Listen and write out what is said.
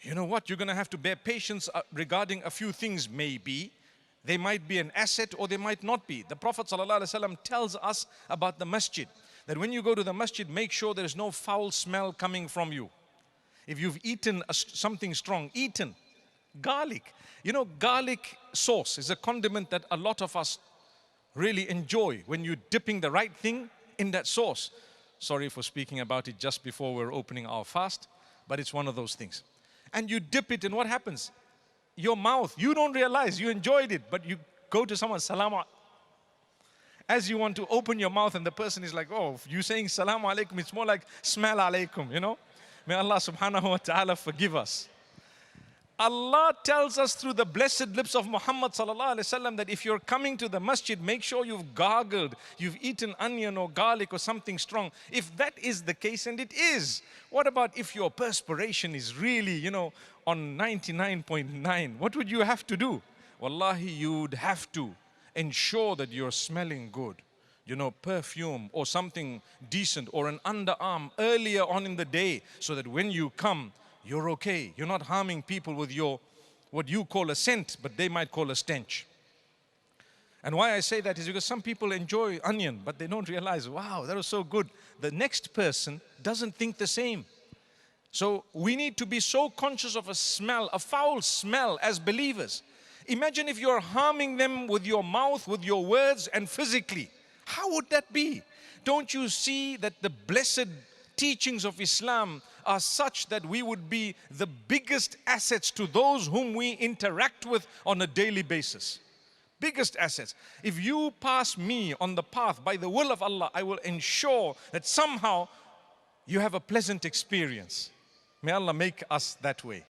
You know what? You're going to have to bear patience regarding a few things maybe. They might be an asset or they might not be. The Prophet ﷺ tells us about the masjid, that when you go to the masjid, make sure there's no foul smell coming from you. If you've eaten something strong, garlic. You know, garlic sauce is a condiment that a lot of us really enjoy when you're dipping the right thing in that sauce. Sorry for speaking about it just before we're opening our fast, but it's one of those things. And you dip it and what happens? Your mouth, you don't realize you enjoyed it, but you go to someone, salam. As you want to open your mouth and the person is like, oh, you saying salam alaikum, it's more like smell alaikum, you know. May Allah subhanahu wa ta'ala forgive us. Allah tells us through the blessed lips of Muhammad sallallahu alaihi wasallam that if you're coming to the masjid, make sure you've gargled, you've eaten onion or garlic or something strong. If that is the case, and it is, what about if your perspiration is really, you know, on 99.9? What would you have to do? Wallahi, you'd have to ensure that you're smelling good. You know, perfume or something decent or an underarm earlier on in the day, so that when you come, you're okay. You're not harming people with your, what you call a scent, but they might call a stench. And why I say that is because some people enjoy onion, but they don't realize, wow, that was so good. The next person doesn't think the same. So we need to be so conscious of a smell, a foul smell as believers. Imagine if you're harming them with your mouth, with your words, and physically. How would that be? Don't you see that the blessed teachings of Islam are such that we would be the biggest assets to those whom we interact with on a daily basis? Biggest assets. If you pass me on the path by the will of Allah, I will ensure that somehow you have a pleasant experience. May Allah make us that way.